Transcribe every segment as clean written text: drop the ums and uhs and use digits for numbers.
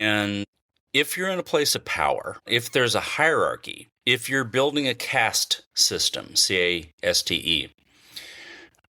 And if you're in a place of power, if there's a hierarchy, if you're building a caste system, caste,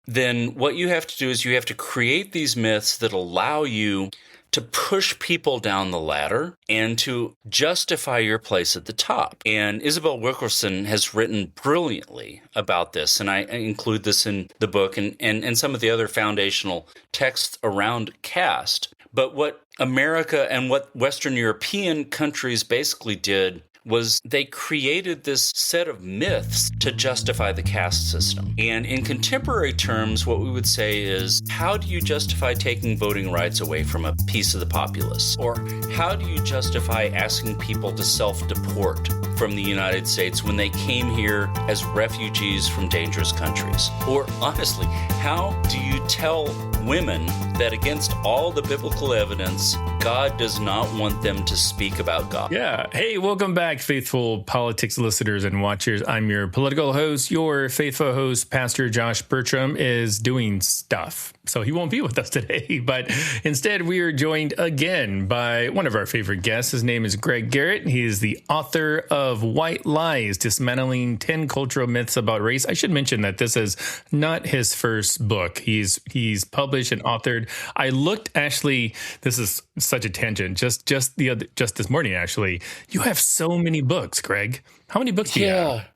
then what you have to do is you have to create these myths that allow you to push people down the ladder and to justify your place at the top. And Isabel Wilkerson has written brilliantly about this, and I include this in the book and some of the other foundational texts around caste. But what America and what Western European countries basically did was they created this set of myths to justify the caste system. And in contemporary terms, what we would say is, how do you justify taking voting rights away from a piece of the populace? Or how do you justify asking people to self-deport from the United States when they came here as refugees from dangerous countries? Or honestly, how do you tell women that against all the biblical evidence, God does not want them to speak about God? Yeah. Hey, welcome back, faithful politics listeners and watchers. I'm your political host. Your faithful host, Pastor Josh Bertram, is doing stuff, so he won't be with us today. But instead, we are joined again by one of our favorite guests. His name is Garrett. He is the author of White Lies, Dismantling 10 Cultural Myths About Race. I should mention that this is not his first book. He's published and authored. I looked, actually, this is such a tangent, just this morning, actually. You have so many books, Greg. How many books do you have?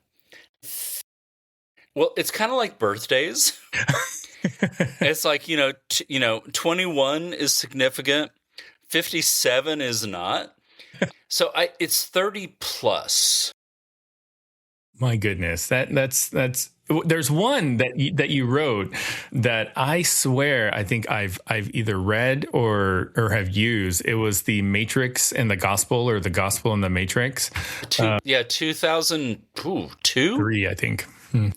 Well, it's kind of like birthdays. It's like, 21 is significant. 57 is not. So it's 30 plus. My goodness. That's there's one that you wrote that I swear I think I've either read or have used. It was the Matrix and the Gospel, or the Gospel and the Matrix. 2002? 3, I think.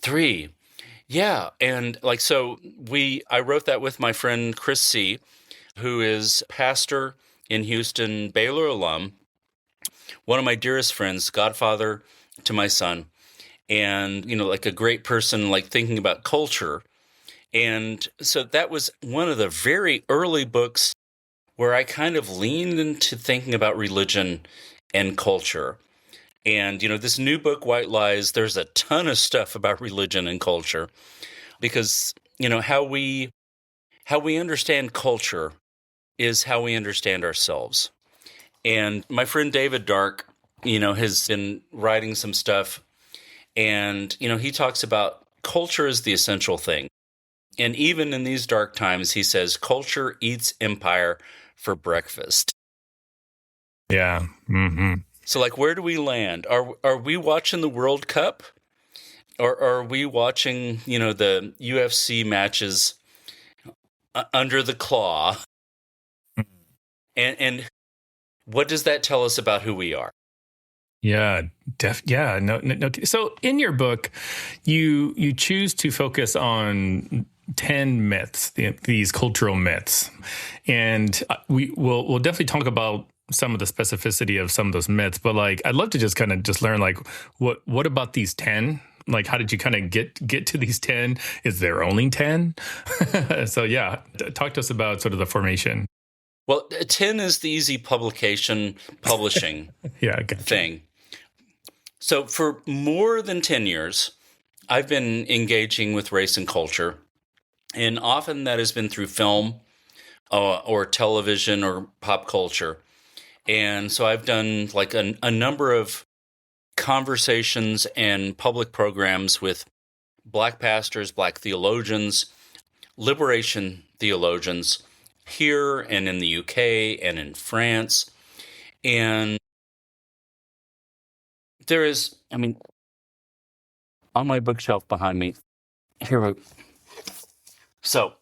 3. Yeah. And I wrote that with my friend Chris C., who is pastor in Houston, Baylor alum, one of my dearest friends, godfather to my son. And, a great person, thinking about culture. And so that was one of the very early books where I kind of leaned into thinking about religion and culture. And, this new book, White Lies, there's a ton of stuff about religion and culture because, how we understand culture is how we understand ourselves. And my friend David Dark, has been writing some stuff. And, he talks about culture is the essential thing. And even in these dark times, he says, culture eats empire for breakfast. Yeah. Mm-hmm. So, where do we land? Are we watching the World Cup? Or are we watching, the UFC matches under the claw? And what does that tell us about who we are? Yeah, no. So in your book, you choose to focus on 10 myths, these cultural myths, and we'll definitely talk about some of the specificity of some of those myths. But I'd love to just learn what about these 10? How did you kind of get to these 10? Is there only 10? So yeah, talk to us about sort of the formation. Well, 10 is the easy publishing thing. So for more than 10 years, I've been engaging with race and culture, and often that has been through film or television or pop culture. And so I've done a number of conversations and public programs with Black pastors, Black theologians, liberation theologians here and in the UK and in France. And there is, on my bookshelf behind me, here. So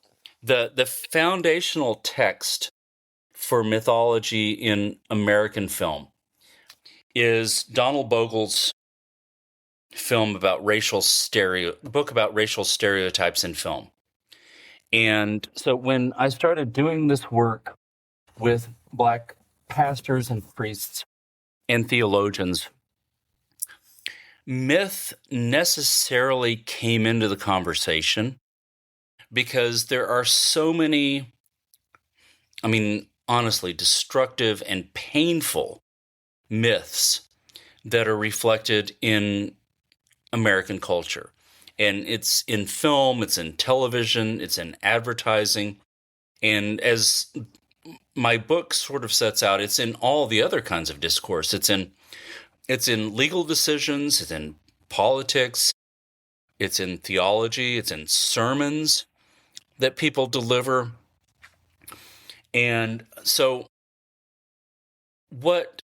the foundational text for mythology in American film is Donald Bogle's book about racial stereotypes in film. And so when I started doing this work with Black pastors and priests and theologians, myth necessarily came into the conversation because there are so many, honestly destructive and painful myths that are reflected in American culture. And it's in film, it's in television, it's in advertising. And as my book sort of sets out, it's in all the other kinds of discourse. It's in legal decisions, it's in politics, it's in theology, it's in sermons that people deliver. And so what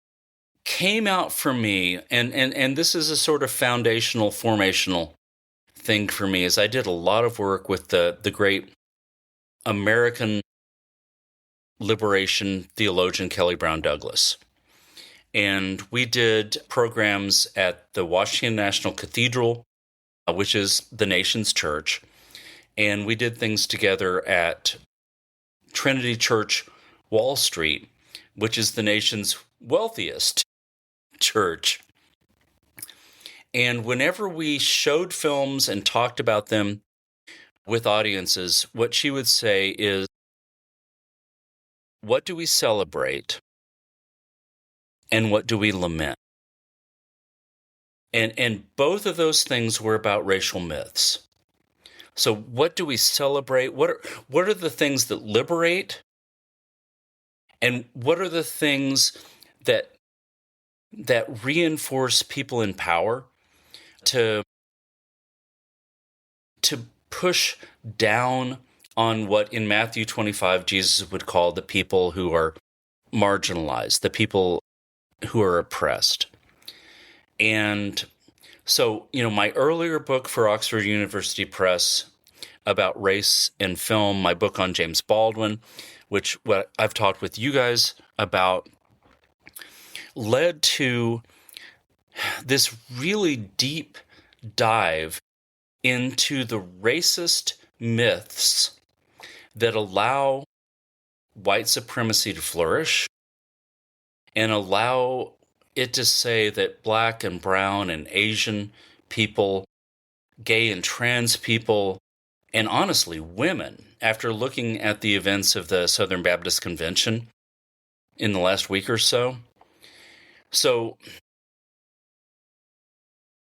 came out for me, and this is a sort of foundational, formational thing for me, is I did a lot of work with the great American liberation theologian Kelly Brown Douglas. And we did programs at the Washington National Cathedral, which is the nation's church. And we did things together at Trinity Church, Wall Street, which is the nation's wealthiest church. And whenever we showed films and talked about them with audiences, what she would say is, what do we celebrate and what do we lament? And both of those things were about racial myths. So what do we celebrate? What are the things that liberate? And what are the things that reinforce people in power to push down on what in Matthew 25 Jesus would call the people who are marginalized, the people who are oppressed? And so, my earlier book for Oxford University Press about race and film, my book on James Baldwin, which what I've talked with you guys about, led to this really deep dive into the racist myths that allow white supremacy to flourish and allow it to say that Black and brown and Asian people, gay and trans people, and honestly, women, after looking at the events of the Southern Baptist Convention in the last week or so. So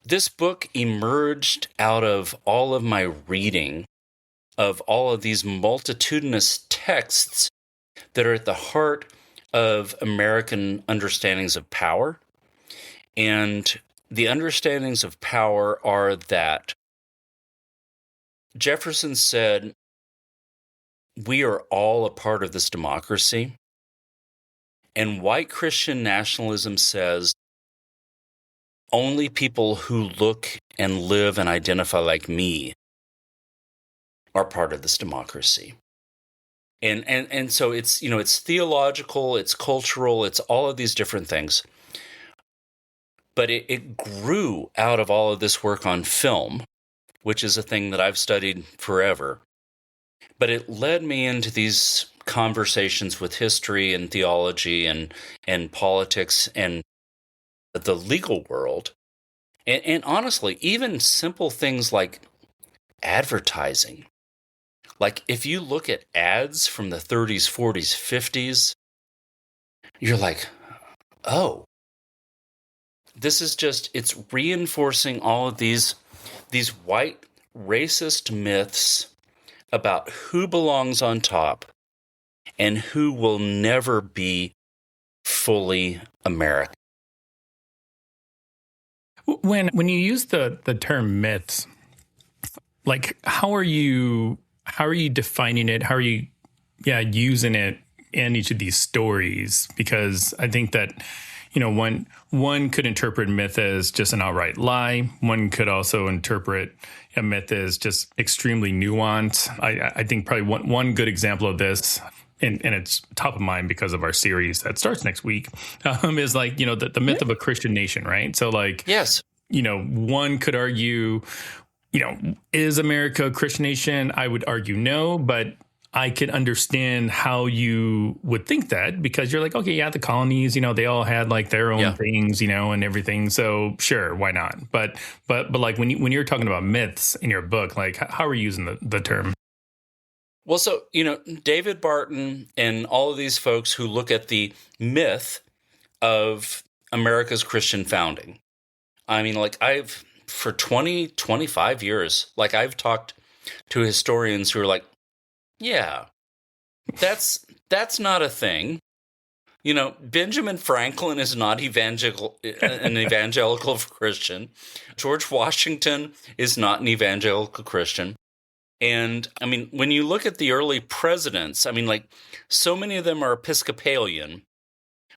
this book emerged out of all of my reading of all of these multitudinous texts that are at the heart of American understandings of power. And the understandings of power are that Jefferson said, we are all a part of this democracy. And white Christian nationalism says, only people who look and live and identify like me are part of this democracy. And so it's, it's theological, it's cultural, it's all of these different things. But it grew out of all of this work on film, which is a thing that I've studied forever. But it led me into these conversations with history and theology and politics and the legal world. And honestly, even simple things like advertising. Like if you look at ads from the 30s, 40s, 50s, you're like, oh, this is just, it's reinforcing all of these white racist myths about who belongs on top and who will never be fully American. When you use the term myths, like how are you defining it? How are you using it in each of these stories? Because I think that one could interpret myth as just an outright lie. One could also interpret a myth as just extremely nuanced. I think probably one good example of this, and it's top of mind because of our series that starts next week, is like, the myth of a Christian nation, right? So like, yes, one could argue, is America a Christian nation? I would argue no, but I can understand how you would think that, because you're like, okay, yeah, the colonies, they all had like their own things, and everything. So sure, why not? But like when you're talking about myths in your book, like how are you using the term? Well, so, David Barton and all of these folks who look at the myth of America's Christian founding. I mean, like for 20, 25 years, like I've talked to historians who are like, yeah, that's not a thing. Benjamin Franklin is not an evangelical Christian. George Washington is not an evangelical Christian. And I mean, when you look at the early presidents, I mean, like so many of them are Episcopalian,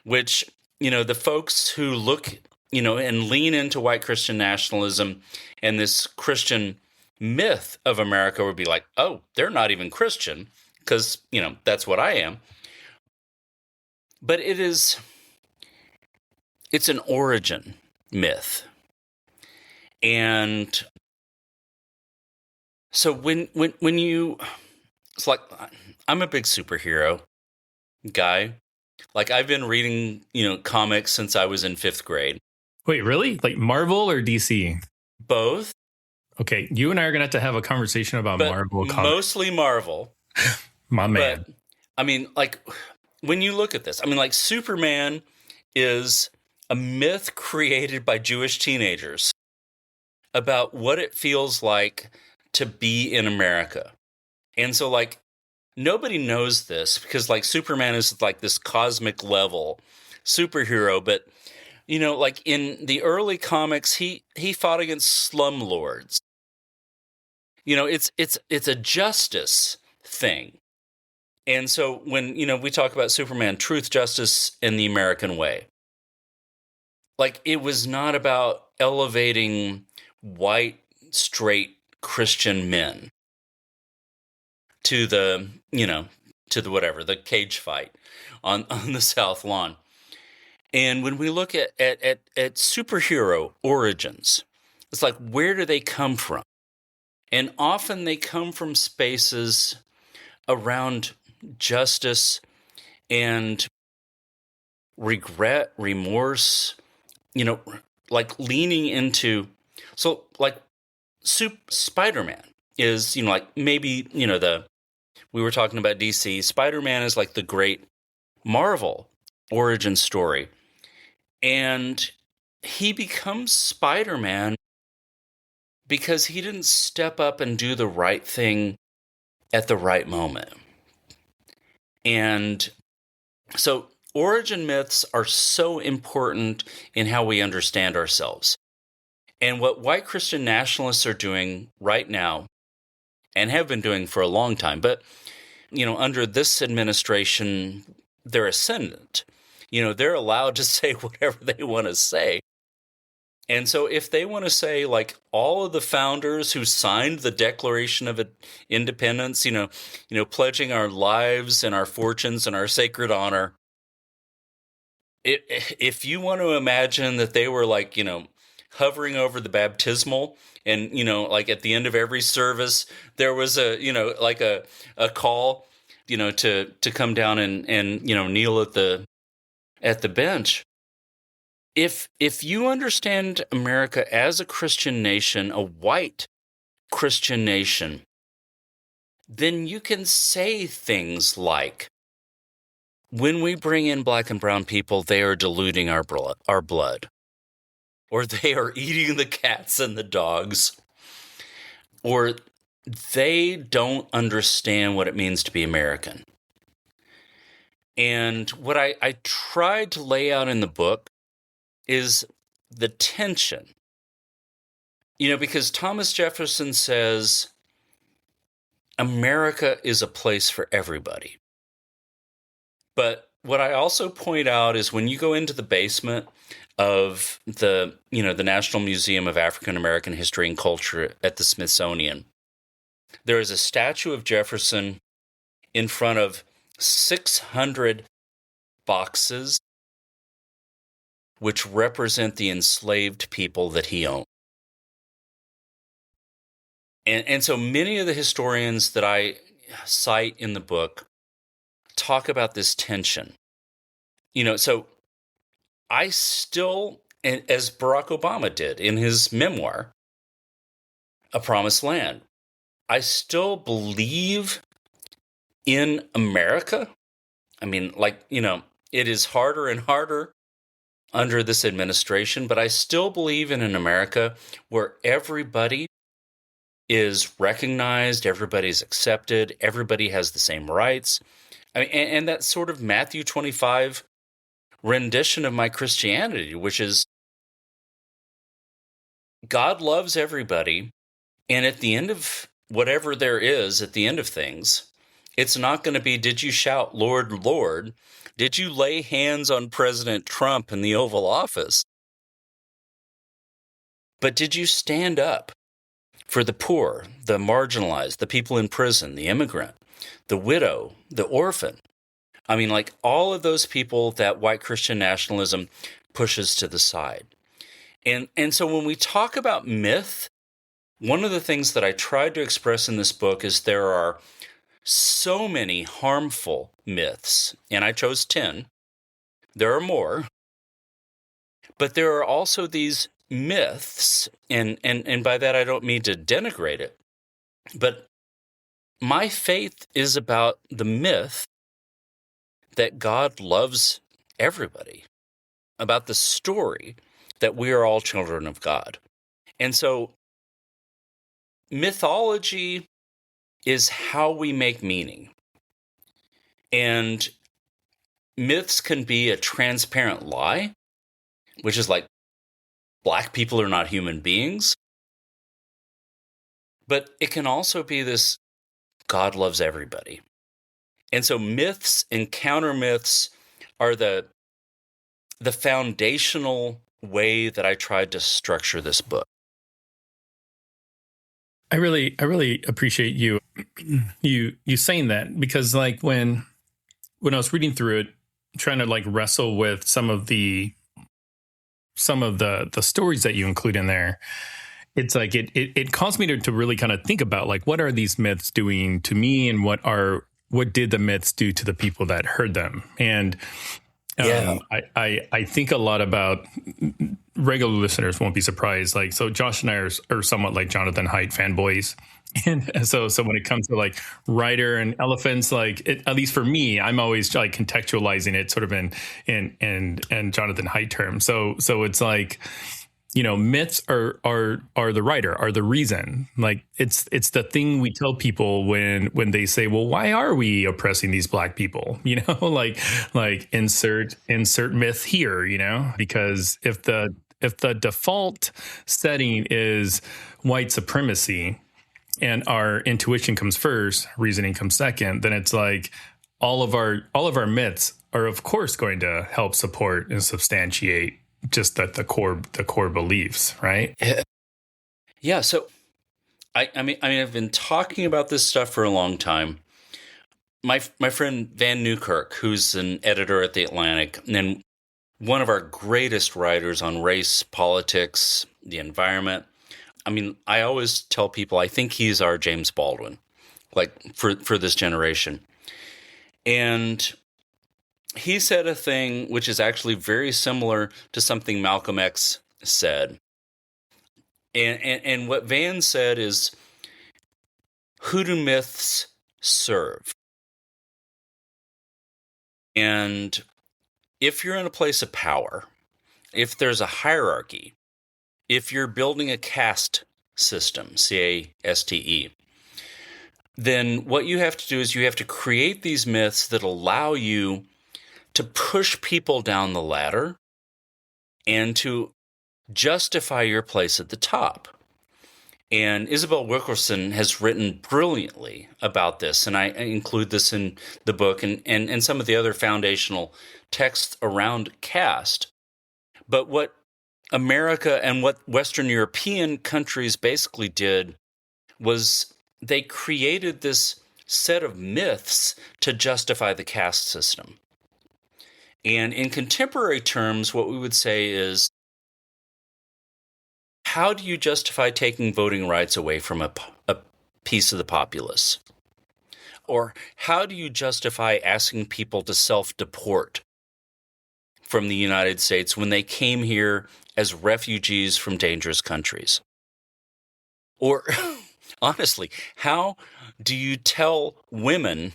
which, the folks who look, and lean into white Christian nationalism and this Christian myth of America would be like, oh, they're not even Christian because, that's what I am. But it's an origin myth. And so when it's like, I'm a big superhero guy. Like I've been reading, comics since I was in 5th grade. Wait, really? Like Marvel or DC? Both. Okay, you and I are going to have a conversation about Marvel comics. Mostly Marvel. My man. But, I mean, like, when you look at this, I mean, like, Superman is a myth created by Jewish teenagers about what it feels like to be in America. And so, like, nobody knows this because, like, Superman is, like, this cosmic level superhero. But, like, in the early comics, he fought against slumlords. It's a justice thing. And so when, we talk about Superman, truth, justice, and the American way, like it was not about elevating white, straight Christian men to the whatever, the cage fight on the South Lawn. And when we look at superhero origins, it's like, where do they come from? And often they come from spaces around justice and regret, remorse, like leaning into. So, like, Spider-Man is, like maybe, we were talking about DC. Spider-Man is like the great Marvel origin story. And he becomes Spider-Man because he didn't step up and do the right thing at the right moment. And so origin myths are so important in how we understand ourselves. And what white Christian nationalists are doing right now, and have been doing for a long time, but, under this administration, they're ascendant. They're allowed to say whatever they want to say. And so if they want to say, like, all of the founders who signed the Declaration of Independence, pledging our lives and our fortunes and our sacred honor, if you want to imagine that they were like, hovering over the baptismal and, like at the end of every service, there was a call, to come down and kneel at the bench. If you understand America as a Christian nation, a white Christian nation, then you can say things like, when we bring in black and brown people, they are diluting our blood, or they are eating the cats and the dogs, or they don't understand what it means to be American. And what I tried to lay out in the book is the tension, because Thomas Jefferson says America is a place for everybody. But what I also point out is when you go into the basement of the National Museum of African American History and Culture at the Smithsonian, there is a statue of Jefferson in front of 600 boxes which represent the enslaved people that he owned. And so many of the historians that I cite in the book talk about this tension. So I still, as Barack Obama did in his memoir, A Promised Land, I still believe in America, I mean, it is harder and harder under this administration, but I still believe in an America where everybody is recognized, everybody's accepted, everybody has the same rights. I mean, and that sort of Matthew 25 rendition of my Christianity, which is God loves everybody, and at the end of whatever there is, at the end of things, it's not going to be, did you shout, Lord, Lord? Did you lay hands on President Trump in the Oval Office? But did you stand up for the poor, the marginalized, the people in prison, the immigrant, the widow, the orphan? I mean, like all of those people that white Christian nationalism pushes to the side. And so when we talk about myth, one of the things that I tried to express in this book is there are so many harmful myths, and I chose 10. There are more, but there are also these myths, and by that I don't mean to denigrate it, but my faith is about the myth that God loves everybody, about the story that we are all children of God. And so mythology is how we make meaning. And myths can be a transparent lie, which is like black people are not human beings. But it can also be this God loves everybody. And so myths and counter myths are the foundational way that I tried to structure this book. I really appreciate you saying that, because like when I was reading through it, trying to like wrestle with some of the stories that you include in there, it's like it caused me to really kind of think about like, what are these myths doing to me, and what did the myths do to the people that heard them? And I think a lot about, regular listeners won't be surprised. Like, so Josh and I are somewhat like Jonathan Haidt fanboys. And so when it comes to like Rider and elephants, like at least for me, I'm always like contextualizing it sort of in Jonathan Haidt terms. So it's like, myths are the writer, are the reason. Like it's the thing we tell people when they say, well, why are we oppressing these black people? Like insert myth here, because if the default setting is white supremacy and our intuition comes first, reasoning comes second, then it's like all of our myths are of course going to help support and substantiate just the core beliefs, right? Yeah. So I mean, I've been talking about this stuff for a long time. My friend Van Newkirk, who's an editor at The Atlantic, and one of our greatest writers on race, politics, the environment. I mean, I always tell people I think he's our James Baldwin, like for this generation. And he said a thing which is actually very similar to something Malcolm X said. And what Van said is, who do myths serve? And if you're in a place of power, if there's a hierarchy, if you're building a caste system, CASTE, then what you have to do is you have to create these myths that allow you to push people down the ladder and to justify your place at the top. And Isabel Wilkerson has written brilliantly about this, and I include this in the book and some of the other foundational texts around caste. But what America and what Western European countries basically did was they created this set of myths to justify the caste system. And in contemporary terms, what we would say is, how do you justify taking voting rights away from a piece of the populace? Or how do you justify asking people to self-deport from the United States when they came here as refugees from dangerous countries? Or honestly, how do you tell women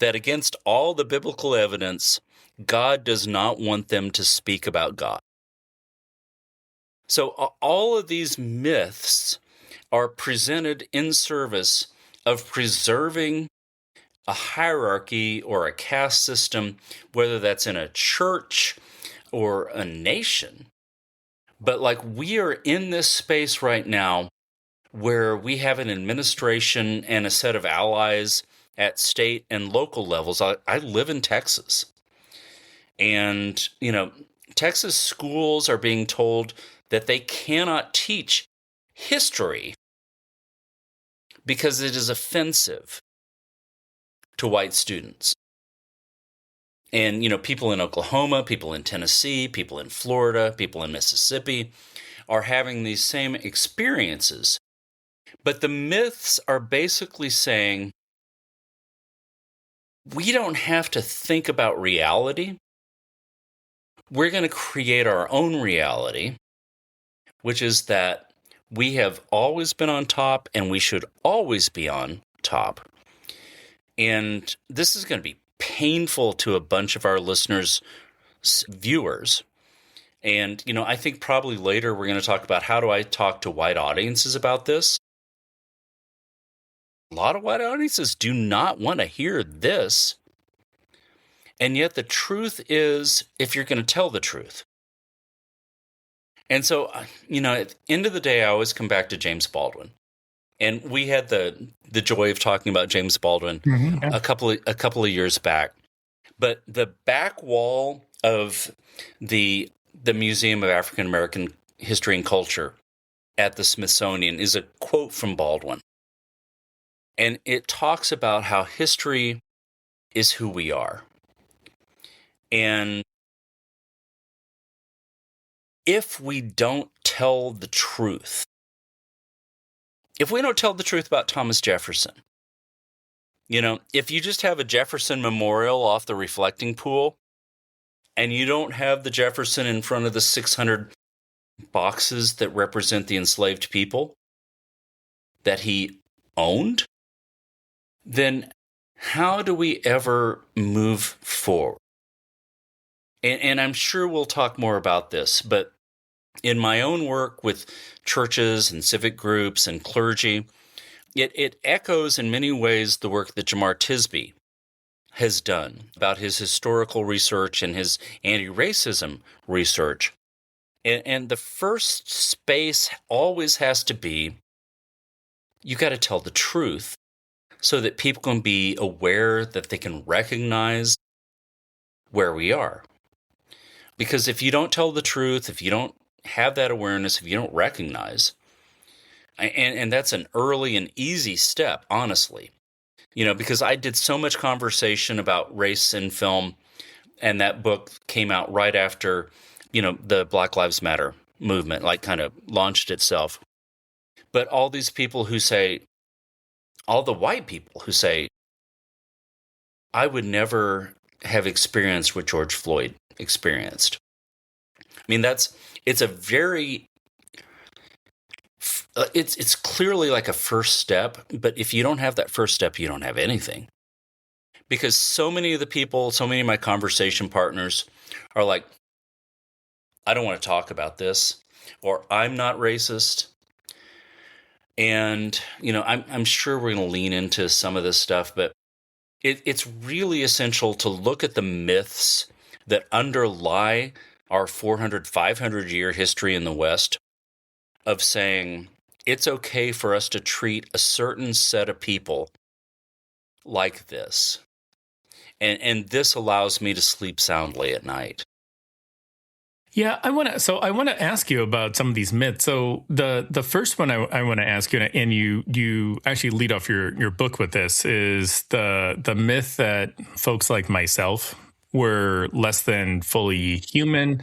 that against all the biblical evidence, God does not want them to speak about God. So all of these myths are presented in service of preserving a hierarchy or a caste system, whether that's in a church or a nation. But like, we are in this space right now where we have an administration and a set of allies at state and local levels. I live in Texas. And, Texas schools are being told that they cannot teach history because it is offensive to white students. And, people in Oklahoma, people in Tennessee, people in Florida, people in Mississippi are having these same experiences. But the myths are basically saying we don't have to think about reality. We're going to create our own reality, which is that we have always been on top and we should always be on top. And this is going to be painful to a bunch of our listeners, viewers. And, I think probably later we're going to talk about how do I talk to white audiences about this. A lot of white audiences do not want to hear this. And yet the truth is, if you're going to tell the truth. And so, at the end of the day, I always come back to James Baldwin. And we had the joy of talking about James Baldwin a couple of years back. But the back wall of the Museum of African American History and Culture at the Smithsonian is a quote from Baldwin. And it talks about how history is who we are. And if we don't tell the truth, if we don't tell the truth about Thomas Jefferson, if you just have a Jefferson memorial off the reflecting pool and you don't have the Jefferson in front of the 600 boxes that represent the enslaved people that he owned, then how do we ever move forward? And I'm sure we'll talk more about this, but in my own work with churches and civic groups and clergy, it echoes in many ways the work that Jemar Tisby has done about his historical research and his anti-racism research. And the first space always has to be, you got to tell the truth so that people can be aware, that they can recognize where we are. Because if you don't tell the truth, if you don't have that awareness, if you don't recognize, and that's an early and easy step, honestly, because I did so much conversation about race in film, and that book came out right after, the Black Lives Matter movement, kind of launched itself. But all these people who say, all the white people who say, I would never have experienced what George Floyd experienced. I mean, it's a very, it's clearly like a first step, but if you don't have that first step, you don't have anything. Because so many of the people, so many of my conversation partners are like, I don't want to talk about this, or I'm not racist. And, I'm sure we're going to lean into some of this stuff, but it's really essential to look at the myths that underlie our 400, 500-year history in the West of saying it's okay for us to treat a certain set of people like this. And this allows me to sleep soundly at night. Yeah, I want to ask you about some of these myths. So the first one I want to ask you, and you actually lead off your book with this, is the myth that folks like myself were less than fully human,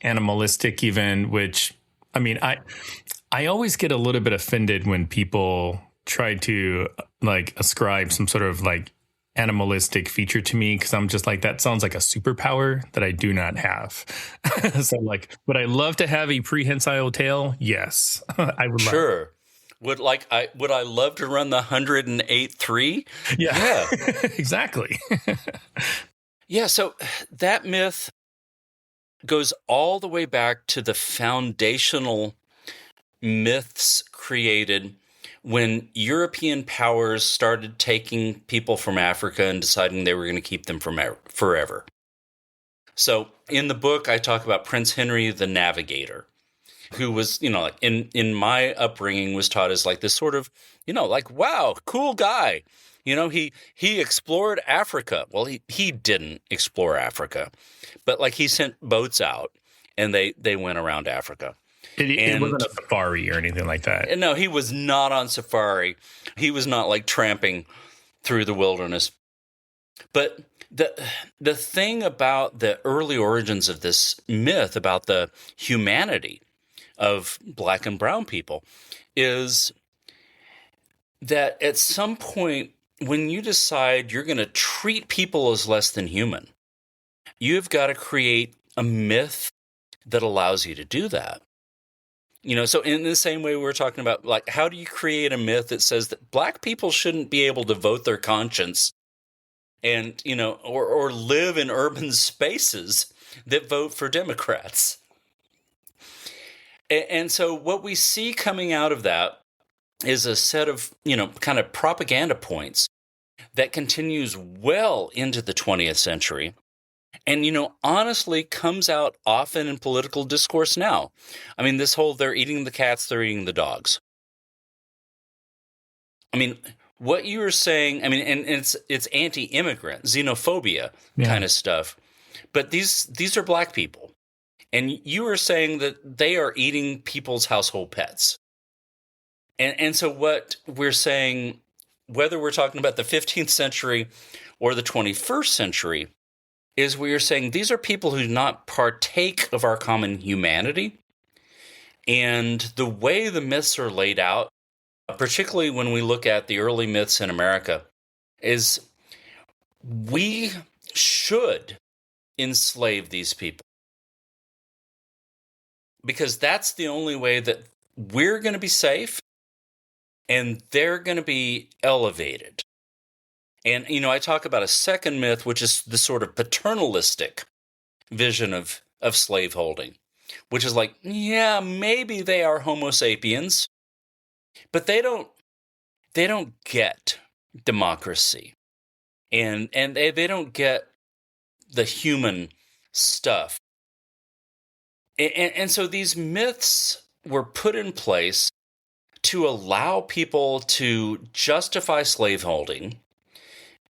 animalistic even, which, I mean, I always get a little bit offended when people try to ascribe some sort of animalistic feature to me, because I'm just like, that sounds like a superpower that I do not have. So would I love to have a prehensile tail? Yes, I would. Sure. Would I love to run the 108.3? Yeah. Exactly. Yeah, so that myth goes all the way back to the foundational myths created when European powers started taking people from Africa and deciding they were going to keep them forever. So in the book, I talk about Prince Henry the Navigator, who was, in my upbringing was taught as like this sort of, wow, cool guy. He explored Africa. Well, he didn't explore Africa, but like he sent boats out and they went around Africa. It wasn't a safari or anything like that. No, he was not on safari. He was not like tramping through the wilderness. But the thing about the early origins of this myth about the humanity of Black and brown people is that at some point when you decide you're going to treat people as less than human, you've got to create a myth that allows you to do that. So in the same way we're talking about, like, how do you create a myth that says that Black people shouldn't be able to vote their conscience and, or live in urban spaces that vote for Democrats? And so what we see coming out of that is a set of, kind of propaganda points that continues well into the 20th century. And, honestly comes out often in political discourse now. I mean, this whole they're eating the cats, they're eating the dogs. I mean, what you were saying, and it's anti-immigrant, xenophobia kind of stuff. But these are Black people. And you were saying that they are eating people's household pets. And so what we're saying, whether we're talking about the 15th century or the 21st century, is we are saying these are people who do not partake of our common humanity. And the way the myths are laid out, particularly when we look at the early myths in America, is we should enslave these people. Because that's the only way that we're going to be safe and they're going to be elevated. And, I talk about a second myth, which is the sort of paternalistic vision of slaveholding, which is like, yeah, maybe they are Homo sapiens, but they don't get democracy. And they don't get the human stuff. And so these myths were put in place to allow people to justify slaveholding.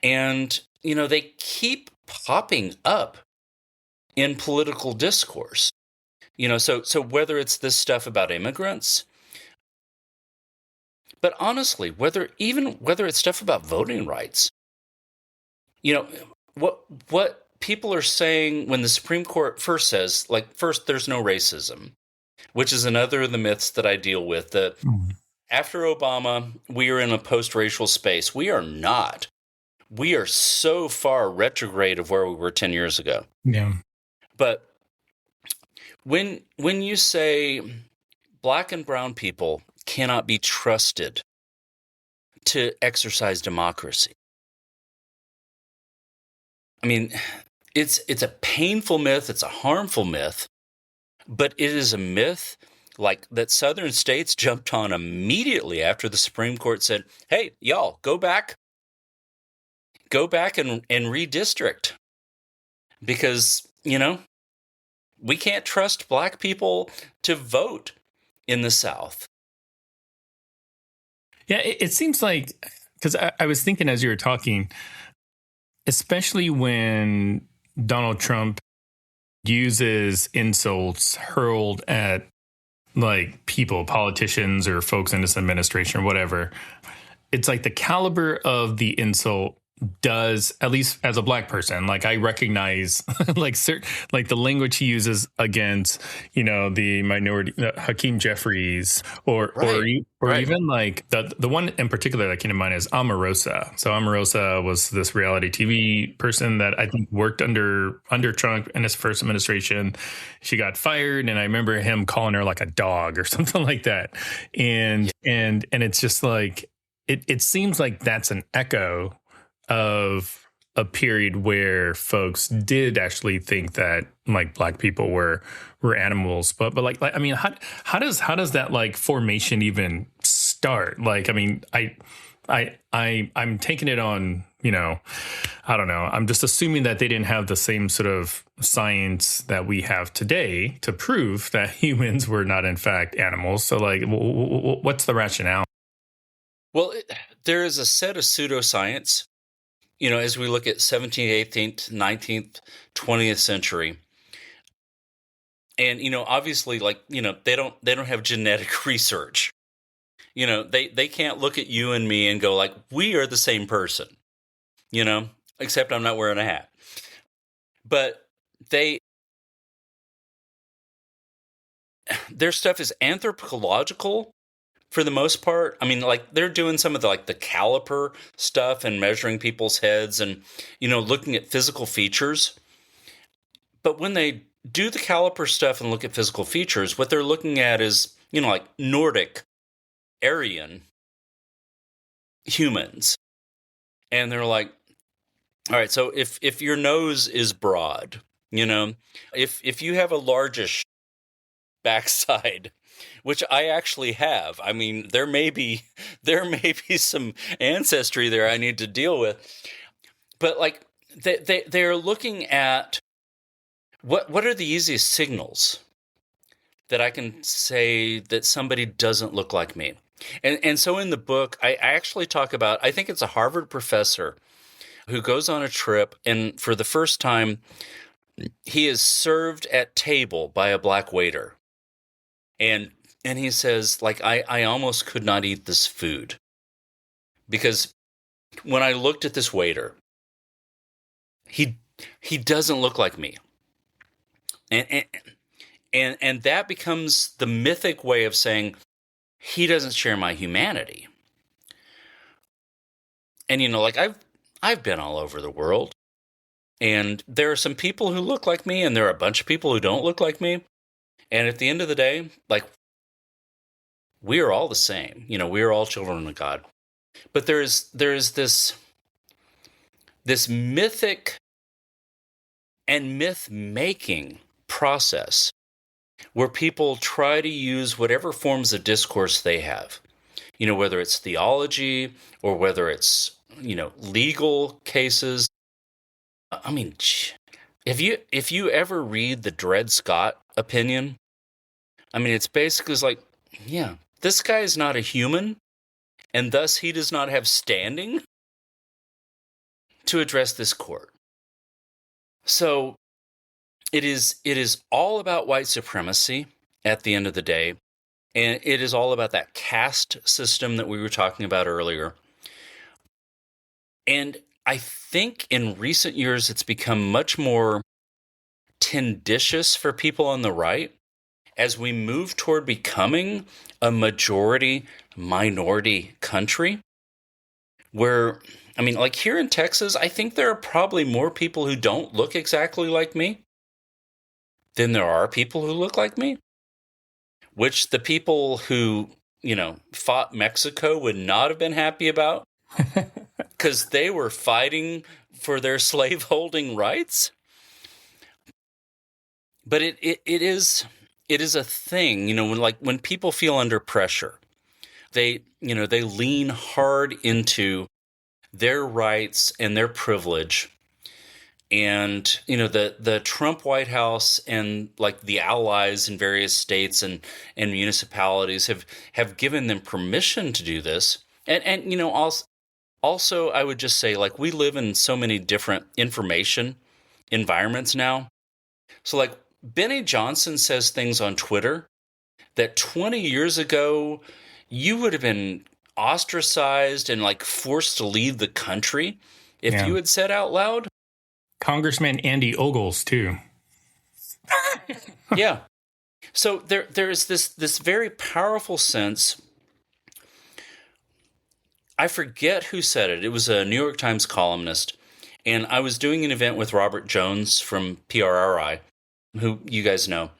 And, they keep popping up in political discourse. So whether it's this stuff about immigrants, but honestly, whether it's stuff about voting rights, what people are saying when the Supreme Court first says, first, there's no racism, which is another of the myths that I deal with, that after Obama, we are in a post-racial space. We are not. We are so far retrograde of where we were 10 years ago. Yeah. But when you say Black and brown people cannot be trusted to exercise democracy, I mean, it's a painful myth, it's a harmful myth, but it is a myth like that Southern states jumped on immediately after the Supreme Court said, hey, y'all, go back and redistrict, because, we can't trust Black people to vote in the South. Yeah, it seems like, because I was thinking as you were talking, especially when Donald Trump uses insults hurled at like people, politicians or folks in this administration or whatever, it's like the caliber of the insult does, at least as a black person, like I recognize like the language he uses against, the minority, Hakeem Jeffries, or Right. even like the one in particular that came to mind is Omarosa. So Omarosa was this reality TV person that I think worked under Trump in his first administration. She got fired, and I remember him calling her like a dog or something like that. And it's just like it seems like that's an echo of a period where folks did actually think that like black people were animals, but like I mean, how does that like formation even start? Like, I mean, I'm taking it on, I don't know. I'm just assuming that they didn't have the same sort of science that we have today to prove that humans were not in fact animals. So like, what's the rationale? Well, there is a set of pseudoscience, as we look at 17th, 18th, 19th, 20th century. And, obviously, like, they don't have genetic research. They can't look at you and me and go like, we are the same person, except I'm not wearing a hat. But their stuff is anthropological for the most part. I mean, like they're doing some of the caliper stuff and measuring people's heads and, looking at physical features. But when they do the caliper stuff and look at physical features, what they're looking at is, like Nordic, Aryan humans. And they're like, all right, so if your nose is broad, if you have a largish backside, which I actually have. I mean, there may be some ancestry there I need to deal with. But like they're looking at what are the easiest signals that I can say that somebody doesn't look like me. And so in the book, I actually talk about, I think it's a Harvard professor who goes on a trip, and for the first time, he is served at table by a black waiter. And he says, like, I almost could not eat this food because when I looked at this waiter, he doesn't look like me. And that becomes the mythic way of saying he doesn't share my humanity. And, like I've been all over the world, and there are some people who look like me, and there are a bunch of people who don't look like me. And at the end of the day, like, we are all the same. We are all children of God. But there's this mythic and myth-making process where people try to use whatever forms of discourse they have. Whether it's theology or whether it's, legal cases. I mean, if you ever read the Dred Scott opinion, I mean, it's basically like, yeah, this guy is not a human, and thus he does not have standing to address this court. So it is all about white supremacy at the end of the day, and it is all about that caste system that we were talking about earlier. And I think in recent years, it's become much more tenditious for people on the right as we move toward becoming a majority-minority country where, I mean, like here in Texas, I think there are probably more people who don't look exactly like me than there are people who look like me, which the people who, fought Mexico would not have been happy about because they were fighting for their slaveholding rights. But it is a thing, when people feel under pressure, they lean hard into their rights and their privilege. And, the Trump White House and like the allies in various states and municipalities have given them permission to do this. And also, I would just say, like, we live in so many different information environments now. So, like, Benny Johnson says things on Twitter that 20 years ago, you would have been ostracized and, like, forced to leave the country if you had said out loud, Congressman Andy Ogles too. yeah. So there is this very powerful sense. I forget who said it. It was a New York Times columnist. And I was doing an event with Robert Jones from PRRI, who you guys know.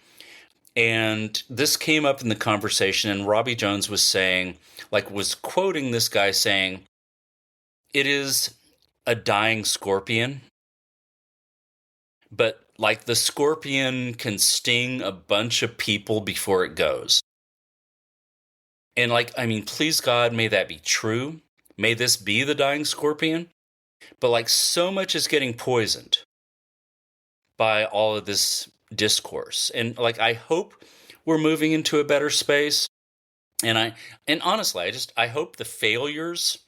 And this came up in the conversation, and Robbie Jones was saying, was quoting this guy saying, it is a dying scorpion, but the scorpion can sting a bunch of people before it goes. And please God, may that be true. May this be the dying scorpion. But so much is getting poisoned by all of this discourse. And I hope we're moving into a better space. And honestly, I hope the failures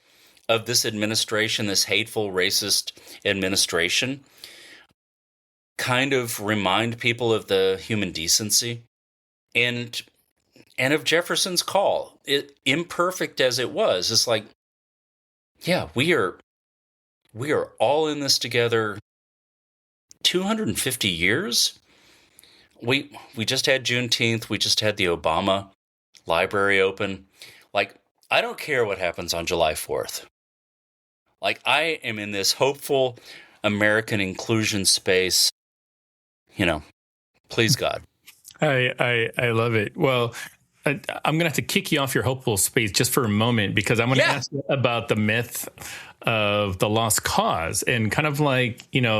of this administration, this hateful, racist administration, kind of remind people of the human decency and of Jefferson's call. Imperfect as it was, it's yeah, we are all in this together. 250 years? We just had Juneteenth. We just had the Obama Library open. I don't care what happens on July 4th. I am in this hopeful American inclusion space. Please God. I love it. Well, I'm going to have to kick you off your hopeful space just for a moment, because I'm going to ask you about the myth of the lost cause, and kind of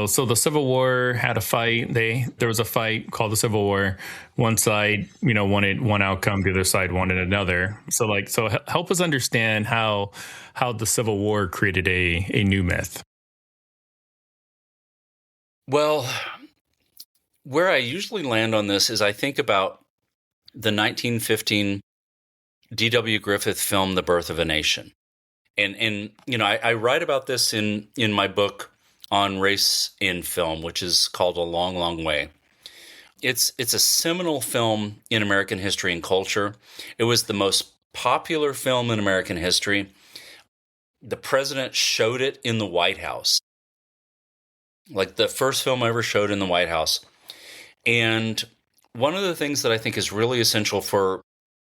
so the Civil War had a fight. There was a fight called the Civil War. One side, wanted one outcome. The other side wanted another. So help us understand how the Civil War created a new myth. Well, where I usually land on this is I think about the 1915 D.W. Griffith film, The Birth of a Nation. And I write about this in my book on race in film, which is called A Long, Long Way. It's a seminal film in American history and culture. It was the most popular film in American history. The president showed it in the White House. The first film ever showed in the White House. And one of the things that I think is really essential for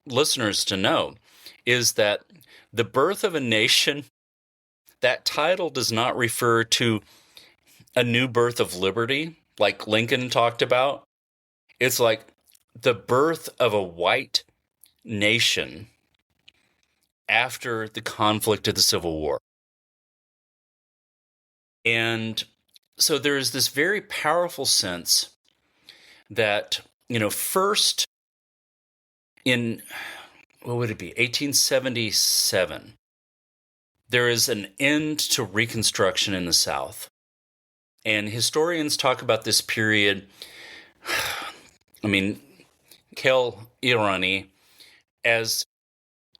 listeners to know is that The Birth of a Nation, that title does not refer to a new birth of liberty, like Lincoln talked about. It's the birth of a white nation after the conflict of the Civil War. And so there is this very powerful sense that, first in, what would it be, 1877, there is an end to Reconstruction in the South. And historians talk about this period, quelle ironie, as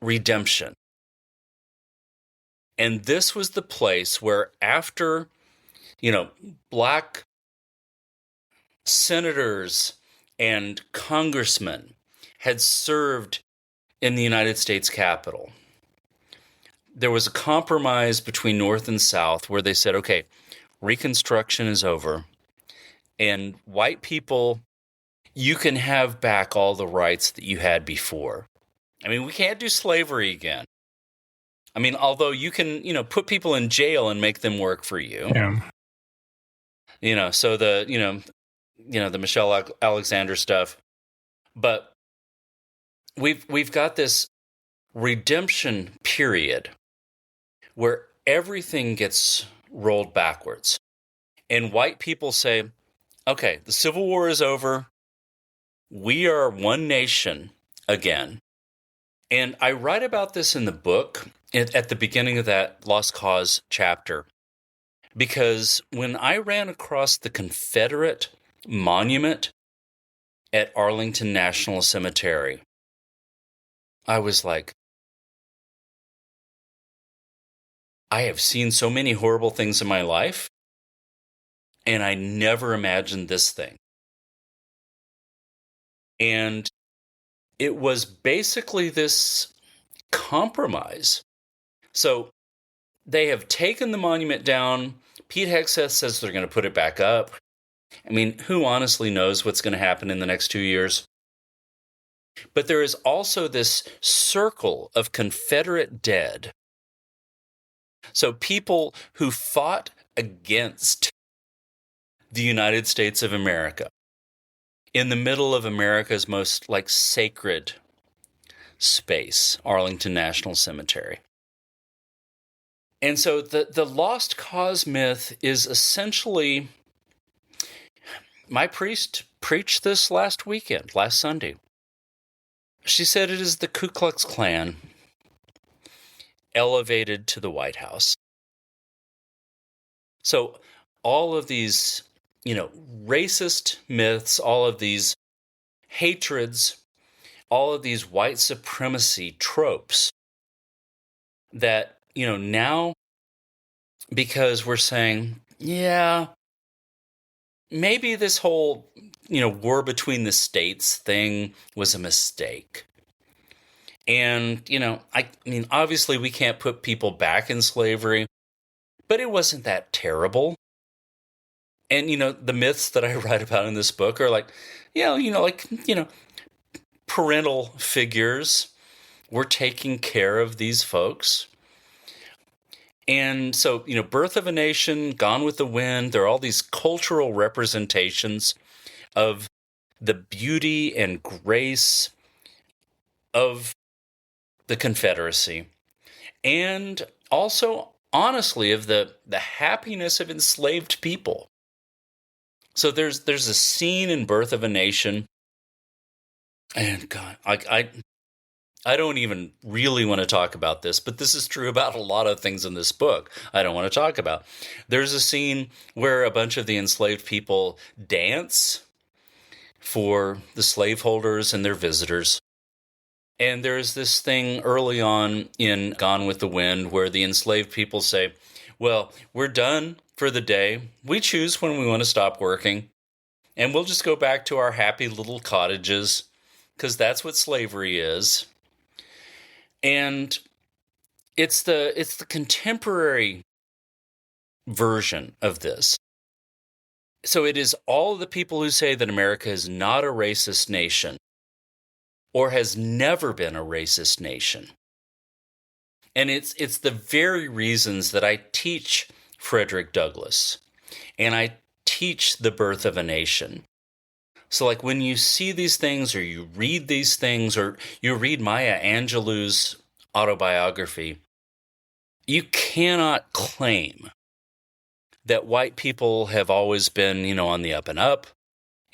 redemption. And this was the place where after, black senators and congressmen had served in the United States Capitol, there was a compromise between North and South where they said, okay, Reconstruction is over, and white people, you can have back all the rights that you had before. We can't do slavery again. Although you can, put people in jail and make them work for you. Yeah. So the Michelle Alexander stuff. But we've got this redemption period where everything gets rolled backwards. And white people say, okay, the Civil War is over. We are one nation again. And I write about this in the book at the beginning of that Lost Cause chapter, because when I ran across the Confederate monument at Arlington National Cemetery, I was like, I have seen so many horrible things in my life, and I never imagined this thing. And it was basically this compromise. So They have taken the monument down. Pete Hegseth says they're going to put it back up. I mean, who honestly knows what's going to happen in the next 2 years? But there is also this circle of Confederate dead. So people who fought against the United States of America in the middle of America's most sacred space, Arlington National Cemetery. And so the lost cause myth is essentially, my priest preached this last Sunday. She said it is the Ku Klux Klan elevated to the White House. So all of these, racist myths, all of these hatreds, all of these white supremacy tropes that, now, because we're saying, yeah, maybe this whole, war between the states thing was a mistake. And, obviously we can't put people back in slavery, but it wasn't that terrible. And, the myths that I write about in this book are parental figures were taking care of these folks. And so, Birth of a Nation, Gone with the Wind, there are all these cultural representations of the beauty and grace of the Confederacy. And also, honestly, of the happiness of enslaved people. So there's a scene in Birth of a Nation, and God, I don't even really want to talk about this, but this is true about a lot of things in this book I don't want to talk about. There's a scene where a bunch of the enslaved people dance for the slaveholders and their visitors. And there's this thing early on in Gone with the Wind where the enslaved people say, well, we're done for the day. We choose when we want to stop working. And we'll just go back to our happy little cottages, because that's what slavery is. And it's the contemporary version of this. So it is all the people who say that America is not a racist nation or has never been a racist nation. And it's the very reasons that I teach Frederick Douglass and I teach The Birth of a Nation. So when you see these things or you read these things or you read Maya Angelou's autobiography, you cannot claim that white people have always been, on the up and up,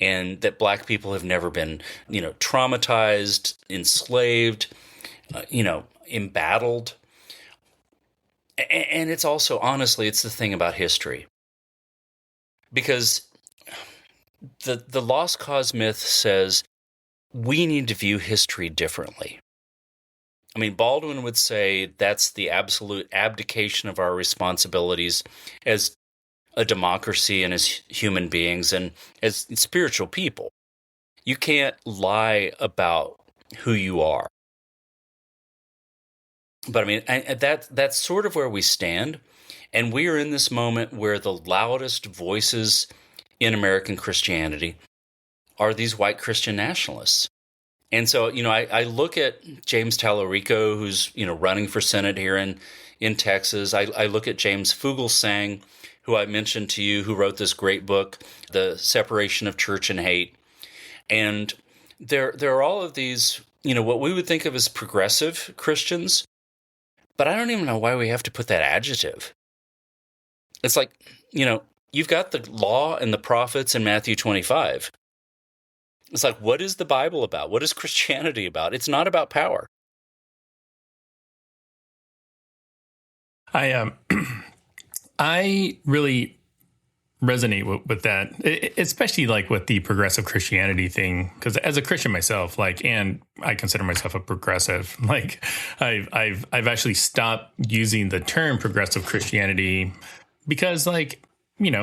and that black people have never been, traumatized, enslaved, embattled. And it's also, honestly, it's the thing about history. Because the lost cause myth says we need to view history differently. I mean, Baldwin would say that's the absolute abdication of our responsibilities as a democracy and as human beings and as spiritual people. You can't lie about who you are. But I mean, that's sort of where we stand. And we are in this moment where the loudest voices in American Christianity are these white Christian nationalists. And so, I look at James Tallarico, who's, running for Senate here in Texas. I look at James Fugelsang, who I mentioned to you, who wrote this great book, The Separation of Church and Hate. And there are all of these, what we would think of as progressive Christians, but I don't even know why we have to put that adjective. It's like, you've got the law and the prophets in Matthew 25. It's like, what is the Bible about? What is Christianity about? It's not about power. I really resonate with that, especially with the progressive Christianity thing. Because as a Christian myself, and I consider myself a progressive, I've actually stopped using the term progressive Christianity because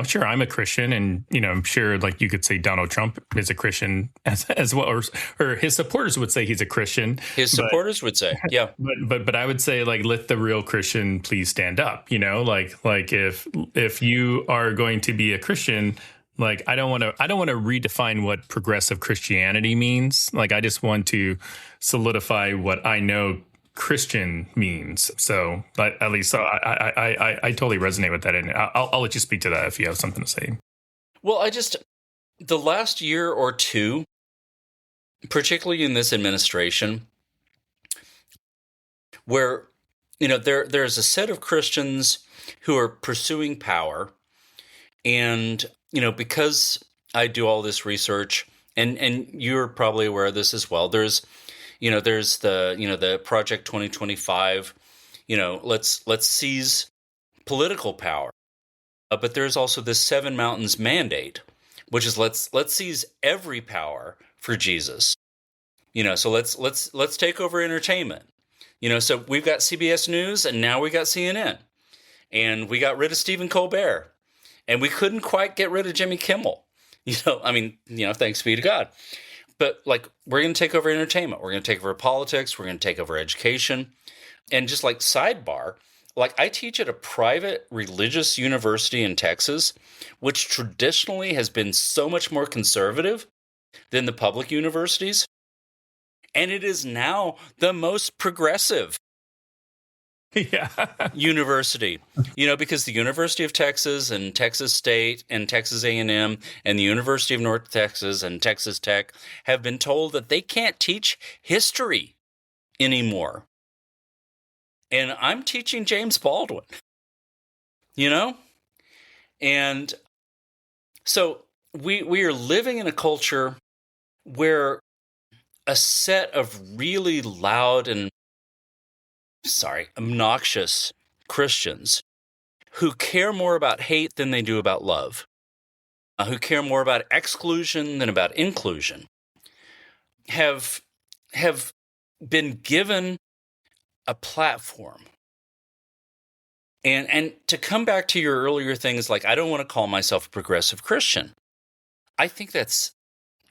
sure, I'm a Christian, and I'm sure, like, you could say Donald Trump is a Christian as well, or his supporters would say he's a Christian. His supporters would say, yeah. But I would say, like, let the real Christian please stand up. Like if you are going to be a Christian, like, I don't want to redefine what progressive Christianity means. Like, I just want to solidify what I know Christian means. So, but at least I totally resonate with that. And I'll let you speak to that if you have something to say. Well, the last year or two, particularly in this administration, where, there's a set of Christians who are pursuing power. And, because I do all this research, and you're probably aware of this as well, there's the Project 2025, let's seize political power. But there's also this Seven Mountains mandate, which is let's seize every power for Jesus. So let's take over entertainment. So we've got CBS News, and now we got CNN, and we got rid of Stephen Colbert, and we couldn't quite get rid of Jimmy Kimmel. Thanks be to God. But, like, we're going to take over entertainment. We're going to take over politics. We're going to take over education. And just, like, sidebar, like, I teach at a private religious university in Texas, which traditionally has been so much more conservative than the public universities. And it is now the most progressive university, because the University of Texas and Texas State and Texas A&M and the University of North Texas and Texas Tech have been told that they can't teach history anymore. And I'm teaching James Baldwin, And so we are living in a culture where a set of really loud and obnoxious Christians who care more about hate than they do about love, who care more about exclusion than about inclusion, have been given a platform. And to come back to your earlier things, like, I don't want to call myself a progressive Christian. I think that's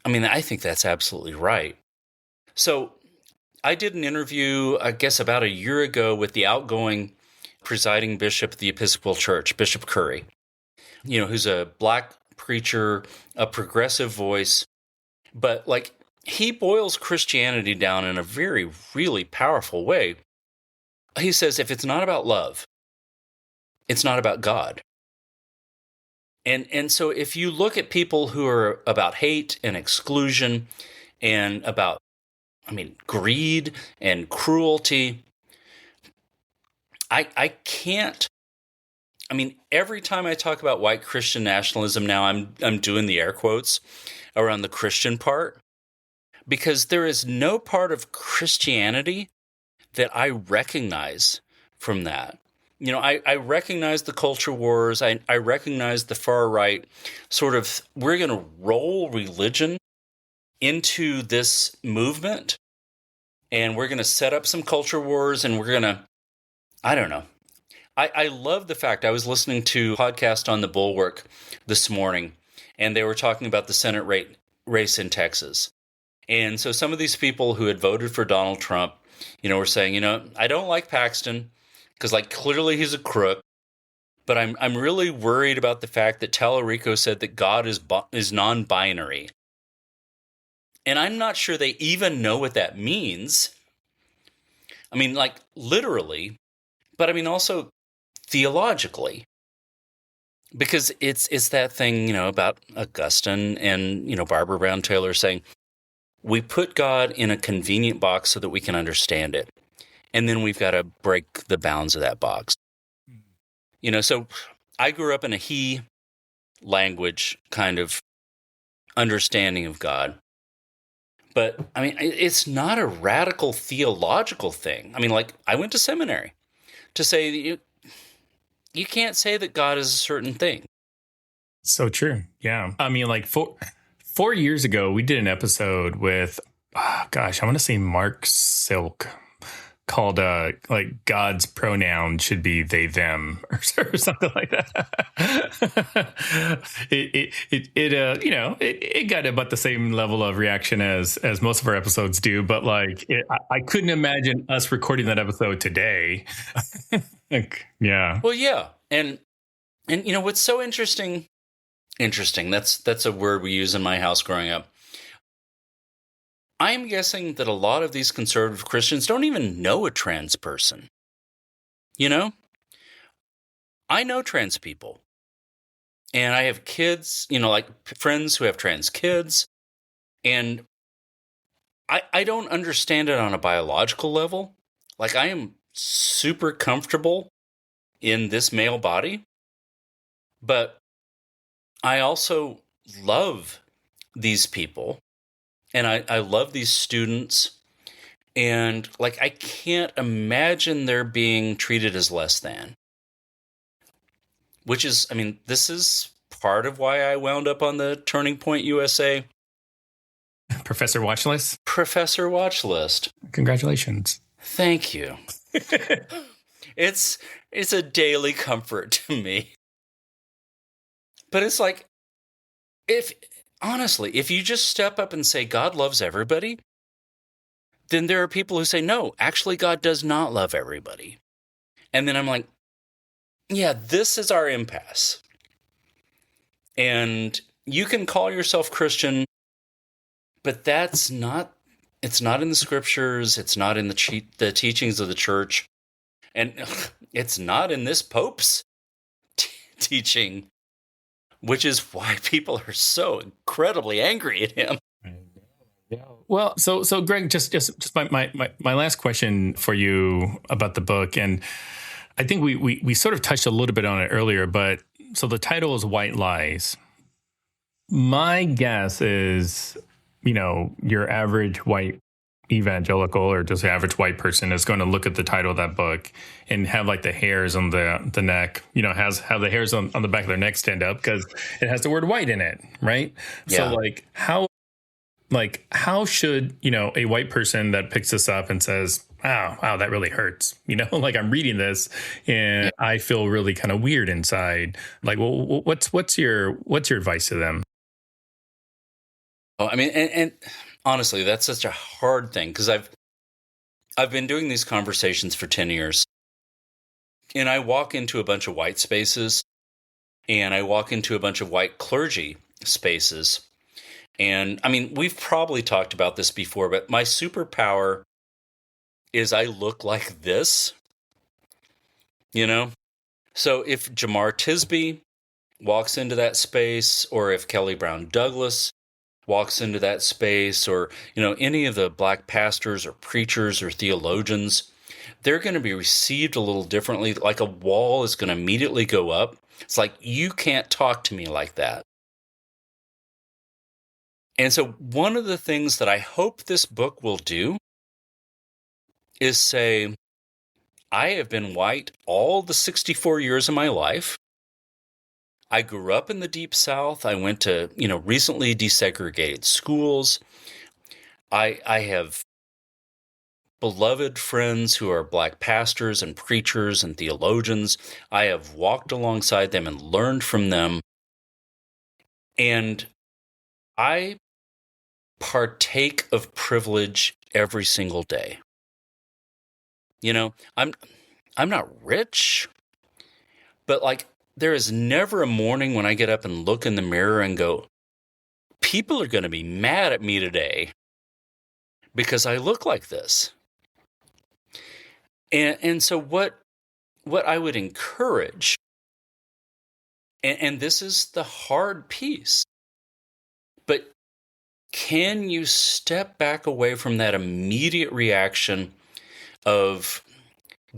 absolutely right. So I did an interview, I guess, about a year ago with the outgoing presiding bishop of the Episcopal Church, Bishop Curry, who's a black preacher, a progressive voice. But, like, he boils Christianity down in a very, really powerful way. He says, if it's not about love, it's not about God. And so if you look at people who are about hate and exclusion and about greed and cruelty, I can't. Every time I talk about white Christian nationalism now, I'm doing the air quotes around the Christian part, because there is no part of Christianity that I recognize from that. I recognize the culture wars. I recognize the far right sort of, we're going to roll religion into this movement, and we're going to set up some culture wars, and we're going to, I don't know. I love the fact, I was listening to a podcast on the Bulwark this morning, and they were talking about the Senate race in Texas. And so some of these people who had voted for Donald Trump, were saying, I don't like Paxton because, like, clearly he's a crook, but I'm really worried about the fact that Tallarico said that God is non-binary. And I'm not sure they even know what that means. Like, literally, but also theologically. Because it's that thing, about Augustine and, Barbara Brown Taylor saying, we put God in a convenient box so that we can understand it. And then we've got to break the bounds of that box. So I grew up in a he language kind of understanding of God. But, it's not a radical theological thing. Like, I went to seminary to say that you can't say that God is a certain thing. So true. Yeah. Like, 4 years ago, we did an episode with, I want to say Mark Silk, called like God's pronoun should be they them or something like that. It got about the same level of reaction as most of our episodes do, but like I couldn't imagine us recording that episode today. Yeah. Well, yeah, and what's so interesting. That's a word we use in my house growing up. I'm guessing that a lot of these conservative Christians don't even know a trans person. I know trans people. And I have kids, like friends who have trans kids. And I don't understand it on a biological level. Like, I am super comfortable in this male body. But I also love these people. And I love these students, and like I can't imagine they're being treated as less than. Which is, this is part of why I wound up on the Turning Point USA Professor Watch List. Professor Watch List. Congratulations. Thank you. It's a daily comfort to me. But it's like, honestly, if you just step up and say God loves everybody, then there are people who say, no, actually God does not love everybody. And then I'm like, yeah, this is our impasse. And you can call yourself Christian, but it's not in the scriptures. It's not in the teachings of the church. And it's not in this Pope's teaching. Which is why people are so incredibly angry at him. Well, so Greg, just my last question for you about the book, and I think we sort of touched a little bit on it earlier, but so the title is White Lies. My guess is, your average white evangelical or just average white person is going to look at the title of that book and have like the hairs on the neck, have the hairs on the back of their neck stand up because it has the word white in it, right? Yeah. So how should, a white person that picks this up and says, wow, that really hurts. Like I'm reading this and I feel really kind of weird inside. Like, well, what's your advice to them? Oh, and honestly, that's such a hard thing because I've been doing these conversations for 10 years. And I walk into a bunch of white spaces and I walk into a bunch of white clergy spaces. And we've probably talked about this before, but my superpower is I look like this, So if Jamar Tisby walks into that space, or if Kelly Brown Douglas walks into that space, or, any of the black pastors or preachers or theologians, they're going to be received a little differently. Like a wall is going to immediately go up. It's like, you can't talk to me like that. And so one of the things that I hope this book will do is say, I have been white all the 64 years of my life. I grew up in the Deep South. I went to, recently desegregated schools. I have beloved friends who are black pastors and preachers and theologians. I have walked alongside them and learned from them. And I partake of privilege every single day. I'm not rich, but like, there is never a morning when I get up and look in the mirror and go, people are going to be mad at me today because I look like this. And so what I would encourage, and this is the hard piece, but can you step back away from that immediate reaction of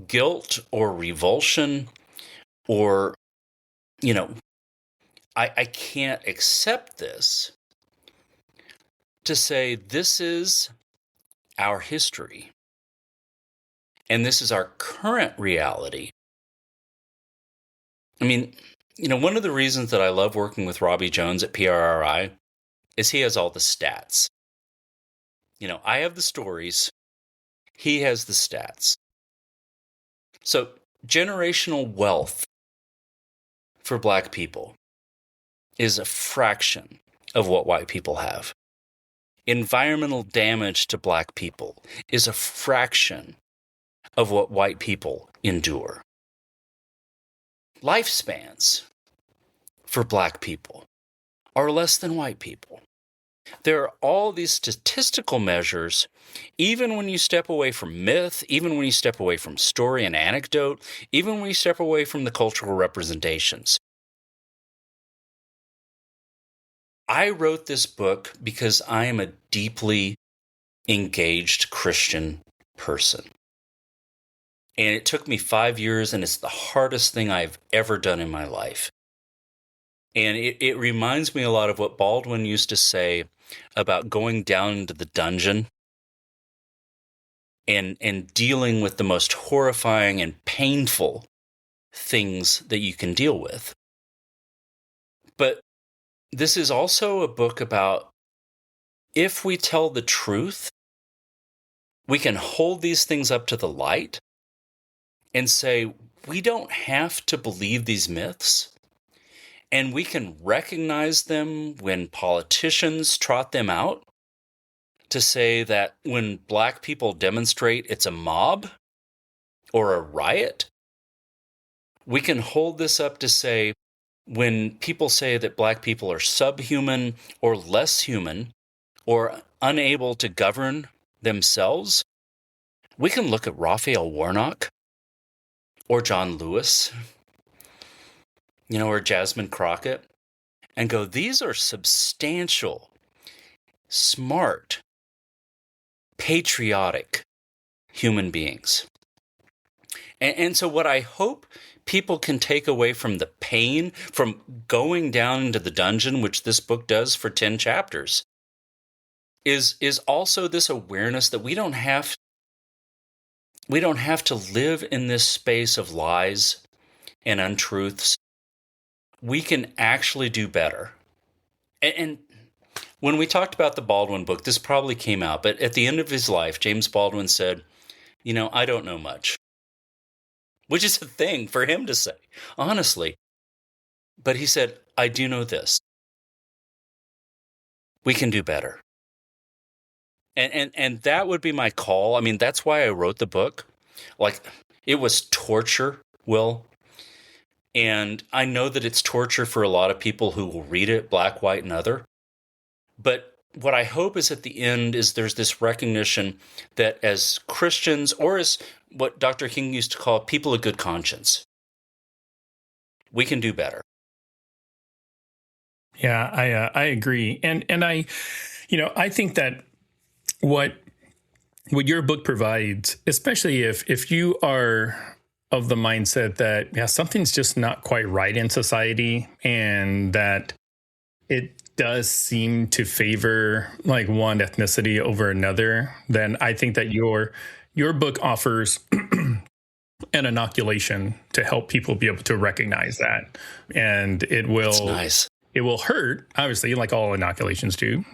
guilt or revulsion or, I can't accept this, to say this is our history and this is our current reality. One of the reasons that I love working with Robbie Jones at PRRI is he has all the stats. I have the stories. He has the stats. So generational wealth for Black people is a fraction of what white people have. Environmental damage to Black people is a fraction of what white people endure. Lifespans for Black people are less than white people. There are all these statistical measures, even when you step away from myth, even when you step away from story and anecdote, even when you step away from the cultural representations. I wrote this book because I am a deeply engaged Christian person. And it took me 5 years, and it's the hardest thing I've ever done in my life. And it reminds me a lot of what Baldwin used to say about going down into the dungeon and dealing with the most horrifying and painful things that you can deal with. But this is also a book about, if we tell the truth, we can hold these things up to the light and say, we don't have to believe these myths. And we can recognize them when politicians trot them out, to say that when Black people demonstrate, it's a mob or a riot. We can hold this up to say, when people say that Black people are subhuman or less human or unable to govern themselves, we can look at Raphael Warnock or John Lewis, or Jasmine Crockett, and go, these are substantial, smart, patriotic human beings. And so what I hope people can take away from the pain, from going down into the dungeon, which this book does for 10 chapters, is also this awareness that we don't have to live in this space of lies and untruths. We can actually do better. And when we talked about the Baldwin book, this probably came out, but at the end of his life, James Baldwin said, I don't know much. Which is a thing for him to say, honestly. But he said, I do know this. We can do better. And that would be my call. I mean, that's why I wrote the book. Like, it was torture, Will. And I know that it's torture for a lot of people who will read it, Black, white, and other. But what I hope is at the end is there's this recognition that as Christians, or as what Dr. King used to call people of good conscience, we can do better. Yeah, I agree. And I think that what your book provides, especially if you are of the mindset that, something's just not quite right in society, and that it does seem to favor like one ethnicity over another, then I think that your book offers an inoculation to help people be able to recognize that. And it will, that's nice. It will hurt, obviously, like all inoculations do,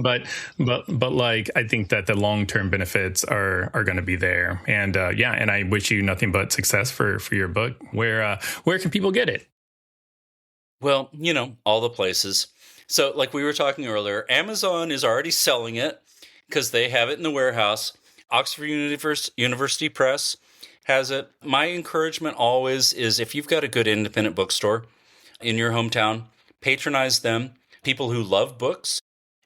but like, I think that the long-term benefits are going to be there. And and I wish you nothing but success for your book. Where can people get it? Well, all the places. So like we were talking earlier, Amazon is already selling it because they have it in the warehouse. Oxford University Press has it. My encouragement always is, if you've got a good independent bookstore in your hometown, patronize them. People who love books.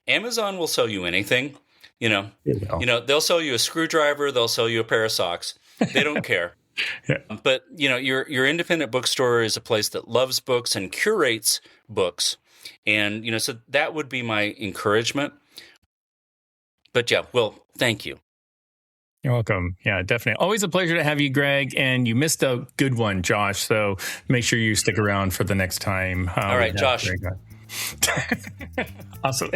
Amazon will sell you anything. They'll sell you a screwdriver. They'll sell you a pair of socks. They don't care. Yeah. But your independent bookstore is a place that loves books and curates books, and so that would be my encouragement. But yeah, Will, thank you. You're welcome. Yeah, definitely. Always a pleasure to have you, Greg. And you missed a good one, Josh. So make sure you stick around for the next time. All right, Josh. Awesome.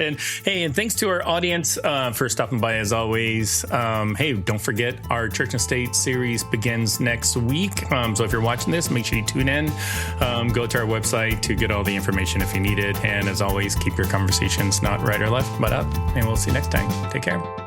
And thanks to our audience for stopping by as always. Don't forget our Church and State series begins next week. So if you're watching this, make sure you tune in. Go to our website to get all the information if you need it. And as always, keep your conversations not right or left, but up. And we'll see you next time. Take care.